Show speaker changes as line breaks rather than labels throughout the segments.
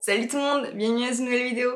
Salut tout le monde, bienvenue à cette nouvelle vidéo.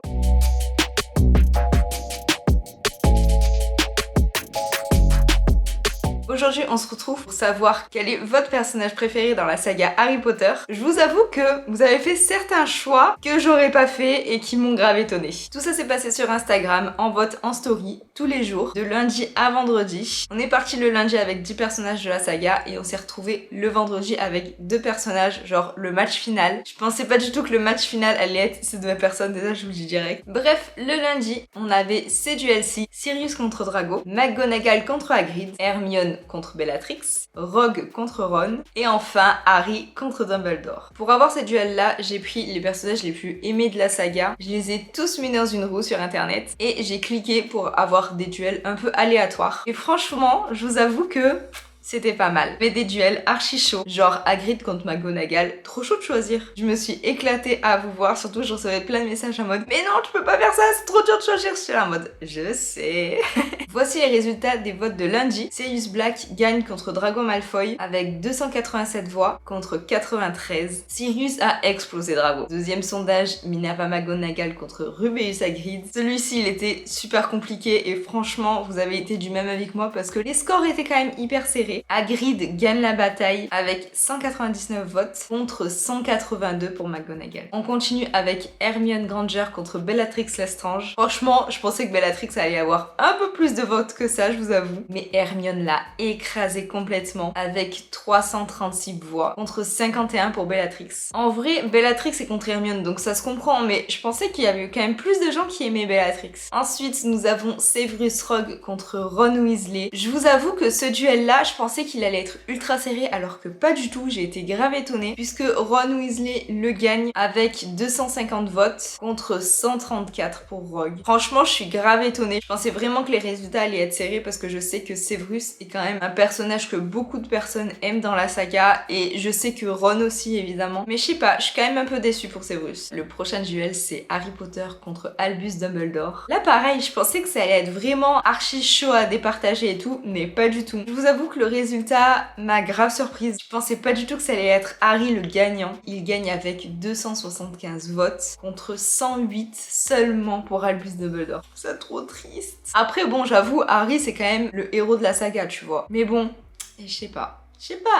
Aujourd'hui, on se retrouve pour savoir quel est votre personnage préféré dans la saga Harry Potter. Je vous avoue que vous avez fait certains choix que j'aurais pas fait et qui m'ont grave étonné. Tout ça s'est passé sur Instagram, en vote, en story, tous les jours, de lundi à vendredi. On est parti le lundi avec 10 personnages de la saga et on s'est retrouvé le vendredi avec 2 personnages, genre le match final. Je pensais pas du tout que le match final allait être ces 2 personnes, déjà je vous le dis direct. Bref, le lundi, on avait ces duels-ci, Sirius contre Drago, McGonagall contre Hagrid, Hermione contre Bellatrix, Rogue contre Ron, et enfin Harry contre Dumbledore. Pour avoir ces duels-là, j'ai pris les personnages les plus aimés de la saga, je les ai tous mis dans une roue sur internet, et j'ai cliqué pour avoir des duels un peu aléatoires. Et franchement, je vous avoue que c'était pas mal. Mais des duels archi chauds, genre Hagrid contre McGonagall, trop chaud de choisir. Je me suis éclatée à vous voir, surtout je recevais plein de messages en mode « Mais non, tu peux pas faire ça, c'est trop dur de choisir !» Je suis là en mode « Je sais !» Voici les résultats des votes de lundi. Sirius Black gagne contre Drago Malfoy avec 287 voix contre 93. Sirius a explosé Drago. Deuxième sondage, Minerva McGonagall contre Rubeus Hagrid. Celui-ci, il était super compliqué et franchement, vous avez été du même avis que moi parce que les scores étaient quand même hyper serrés. Hagrid gagne la bataille avec 199 votes contre 182 pour McGonagall. On continue avec Hermione Granger contre Bellatrix Lestrange. Franchement, je pensais que Bellatrix allait avoir un peu plus de votes que ça, je vous avoue. Mais Hermione l'a écrasé complètement avec 336 voix contre 51 pour Bellatrix. En vrai, Bellatrix est contre Hermione, donc ça se comprend, mais je pensais qu'il y avait quand même plus de gens qui aimaient Bellatrix. Ensuite, nous avons Severus Rogue contre Ron Weasley. Je vous avoue que ce duel-là, je pensais qu'il allait être ultra serré alors que pas du tout, j'ai été grave étonnée puisque Ron Weasley le gagne avec 250 votes contre 134 pour Rogue. Franchement, je suis grave étonnée. Je pensais vraiment que les résultats allaient être serrés parce que je sais que Severus est quand même un personnage que beaucoup de personnes aiment dans la saga et je sais que Ron aussi évidemment. Mais je sais pas, je suis quand même un peu déçue pour Severus. Le prochain duel, c'est Harry Potter contre Albus Dumbledore. Là pareil, je pensais que ça allait être vraiment archi chaud à départager et tout, mais pas du tout. Je vous avoue que le résultat m'a grave surprise. Je pensais pas du tout que ça allait être Harry le gagnant. Il gagne avec 275 votes contre 108 seulement pour Albus Dumbledore. C'est trop triste. Après bon, j'avoue, Harry c'est quand même le héros de la saga, tu vois. Mais bon, je sais pas.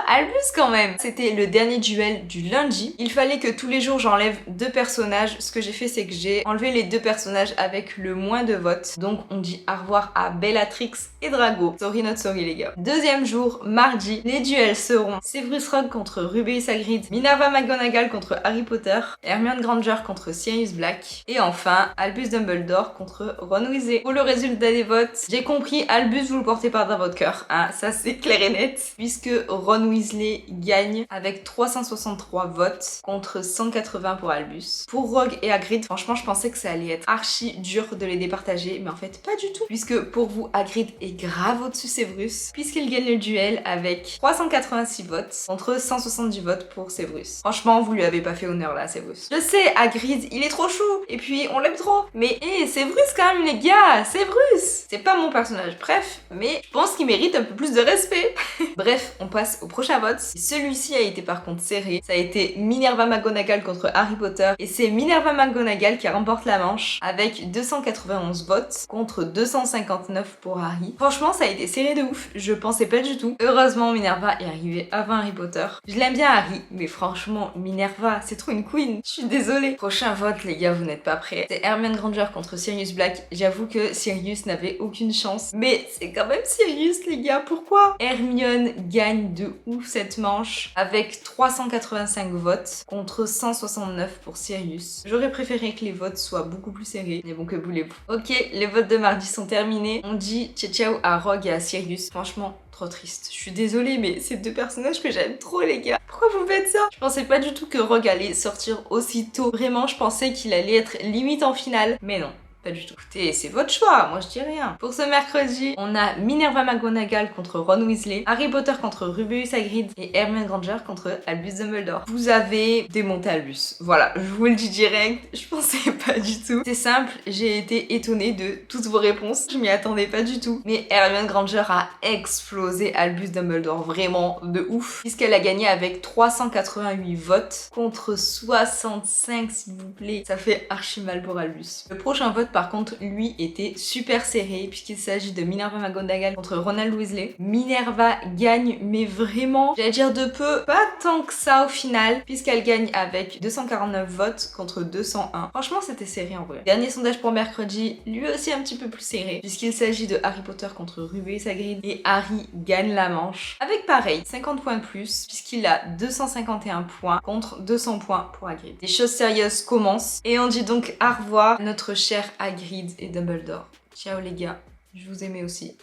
Albus quand même. C'était le dernier duel du lundi. Il fallait que tous les jours j'enlève 2 personnages. Ce que j'ai fait, c'est que j'ai enlevé les 2 personnages avec le moins de votes. Donc on dit au revoir à Bellatrix et Drago. Sorry not sorry les gars. Deuxième jour, mardi, les duels seront Severus Rogue contre Rubeus Hagrid, Minerva McGonagall contre Harry Potter, Hermione Granger contre Sirius Black et enfin Albus Dumbledore contre Ron Weasley. Pour le résultat des votes, j'ai compris, Albus vous le portez pas dans votre cœur, hein, ça c'est clair et net, puisque Ron Weasley gagne avec 363 votes contre 180 pour Albus. Pour Rogue et Hagrid, franchement je pensais que ça allait être archi dur de les départager, mais en fait pas du tout, puisque pour vous Hagrid est grave au-dessus Severus, puisqu'il gagne le duel avec 386 votes contre 170 votes pour Severus. Franchement vous lui avez pas fait honneur là Severus. Je sais, Hagrid il est trop chou, et puis on l'aime trop, mais Severus quand même les gars, Severus c'est pas mon personnage, bref, mais je pense qu'il mérite un peu plus de respect. Bref, on passe au prochain vote. Celui-ci a été par contre serré. Ça a été Minerva McGonagall contre Harry Potter et c'est Minerva McGonagall qui remporte la manche avec 291 votes contre 259 pour Harry. Franchement, ça a été serré de ouf. Je pensais pas du tout. Heureusement, Minerva est arrivée avant Harry Potter. Je l'aime bien Harry, mais franchement, Minerva, c'est trop une queen. Je suis désolée. Prochain vote, les gars, vous n'êtes pas prêts. C'est Hermione Granger contre Sirius Black. J'avoue que Sirius n'avait aucune chance, mais c'est quand même Sirius, les gars. Pourquoi? Hermione gagne de ouf cette manche avec 385 votes contre 169 pour Sirius. J'aurais préféré que les votes soient beaucoup plus serrés, mais bon, que voulez-vous. Ok, les votes de mardi sont terminés. On dit ciao ciao à Rogue et à Sirius. Franchement, trop triste. Je suis désolée, mais c'est 2 personnages que j'aime trop, les gars. Pourquoi vous faites ça? Je pensais pas du tout que Rogue allait sortir aussitôt. Vraiment, je pensais qu'il allait être limite en finale, mais non. Pas du tout. Écoutez, c'est votre choix, moi je dis rien. Pour ce mercredi, on a Minerva McGonagall contre Ron Weasley, Harry Potter contre Rubeus Hagrid et Hermione Granger contre Albus Dumbledore. Vous avez démonté Albus. Voilà, je vous le dis direct, je pensais pas du tout. C'est simple, j'ai été étonnée de toutes vos réponses. Je m'y attendais pas du tout. Mais Hermione Granger a explosé Albus Dumbledore, vraiment de ouf. Puisqu'elle a gagné avec 388 votes contre 65 s'il vous plaît. Ça fait archi mal pour Albus. Le prochain vote par contre, lui, était super serré puisqu'il s'agit de Minerva McGonagall contre Ronald Weasley. Minerva gagne, mais vraiment, j'allais dire de peu, pas tant que ça au final, puisqu'elle gagne avec 249 votes contre 201. Franchement, c'était serré en vrai. Dernier sondage pour mercredi, lui aussi un petit peu plus serré, puisqu'il s'agit de Harry Potter contre Rubeus Hagrid et Harry gagne la manche. Avec pareil, 50 points de plus, puisqu'il a 251 points contre 200 points pour Hagrid. Les choses sérieuses commencent et on dit donc au revoir à notre cher Hagrid et Dumbledore. Ciao les gars, je vous aimais aussi.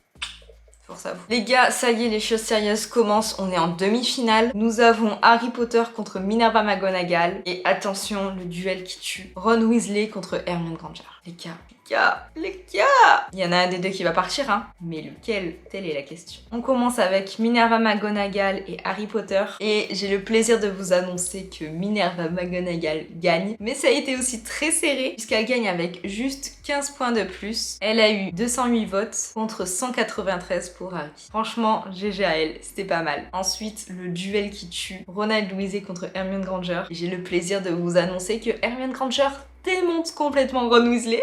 Force à vous. Les gars, ça y est, les choses sérieuses commencent. On est en demi-finale. Nous avons Harry Potter contre Minerva McGonagall. Et attention, le duel qui tue. Ron Weasley contre Hermione Granger. Les gars. Il y en a un des deux qui va partir, hein. Mais lequel? Telle est la question. On commence avec Minerva McGonagall et Harry Potter. Et j'ai le plaisir de vous annoncer que Minerva McGonagall gagne. Mais ça a été aussi très serré, puisqu'elle gagne avec juste 15 points de plus. Elle a eu 208 votes contre 193 pour Harry. Franchement, GG à elle, c'était pas mal. Ensuite, le duel qui tue. Ronald Weasley contre Hermione Granger. J'ai le plaisir de vous annoncer que Hermione Granger démonte complètement Ron Weasley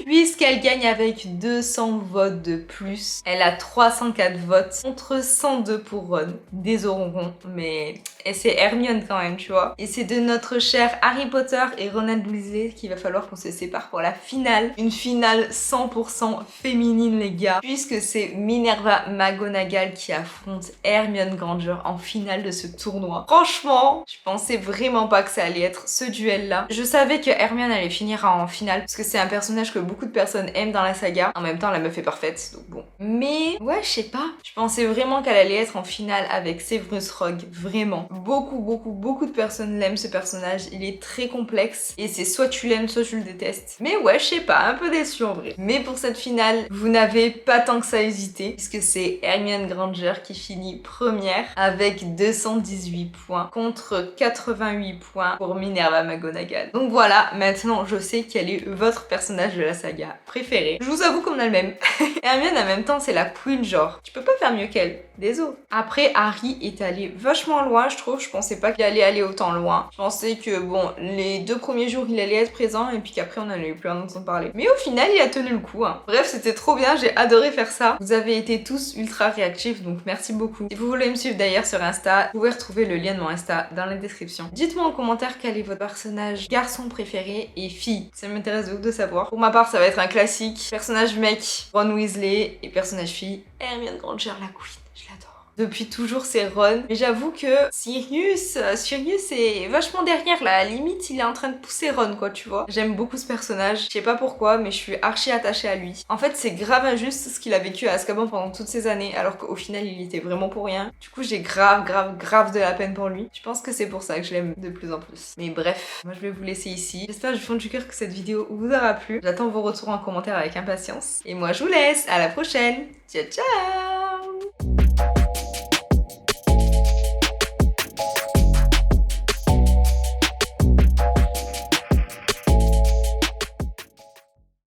puisqu'elle gagne avec 200 votes de plus. Elle a 304 votes contre 102 pour Ron. Désolé, mais c'est Hermione quand même, tu vois. Et c'est de notre cher Harry Potter et Ronald Weasley qu'il va falloir qu'on se sépare pour la finale. Une finale 100% féminine, les gars, puisque c'est Minerva McGonagall qui affronte Hermione Granger en finale de ce tournoi. Franchement, je pensais vraiment pas que ça allait être ce duel-là. Je savais que Hermione allait finir en finale parce que c'est un personnage que beaucoup de personnes aiment dans la saga. En même temps, la meuf est parfaite, donc bon. Mais ouais, je sais pas. Je pensais vraiment qu'elle allait être en finale avec Severus Rogue, vraiment. Beaucoup de personnes l'aiment ce personnage. Il est très complexe et c'est soit tu l'aimes, soit tu le détestes. Mais ouais, je sais pas, un peu déçu en vrai. Mais pour cette finale, vous n'avez pas tant que ça hésité puisque c'est Hermione Granger qui finit première avec 218 points contre 88 points pour Minerva McGonagall. Donc voilà, maintenant je sais quel est votre personnage de la saga préféré. Je vous avoue qu'on a le même. Hermione en même temps c'est la queen genre. Tu peux pas faire mieux qu'elle. Désolé. Après Harry est allé vachement loin je trouve. Je pensais pas qu'il allait aller autant loin. Je pensais que bon les 2 premiers jours il allait être présent et puis qu'après on allait plus en entendre parler. Mais au final il a tenu le coup. Hein. Bref c'était trop bien. J'ai adoré faire ça. Vous avez été tous ultra réactifs donc merci beaucoup. Si vous voulez me suivre d'ailleurs sur Insta, vous pouvez retrouver le lien de mon Insta dans la description. Dites-moi en commentaire quel est votre personnage garçon préféré et fille. Ça m'intéresse de ouf de savoir. Pour ma part, ça va être un classique. Personnage mec, Ron Weasley. Et personnage fille, Hermione Granger, la queen. Je l'adore. Depuis toujours, c'est Ron. Mais j'avoue que Sirius est vachement derrière là. À la limite, il est en train de pousser Ron, quoi, tu vois. J'aime beaucoup ce personnage. Je sais pas pourquoi, mais je suis archi attachée à lui. En fait, c'est grave injuste ce qu'il a vécu à Azkaban pendant toutes ces années, alors qu'au final, il était vraiment pour rien. Du coup, j'ai grave de la peine pour lui. Je pense que c'est pour ça que je l'aime de plus en plus. Mais bref, moi je vais vous laisser ici. J'espère du fond du cœur que cette vidéo vous aura plu. J'attends vos retours en commentaire avec impatience. Et moi, je vous laisse. À la prochaine. Ciao, ciao!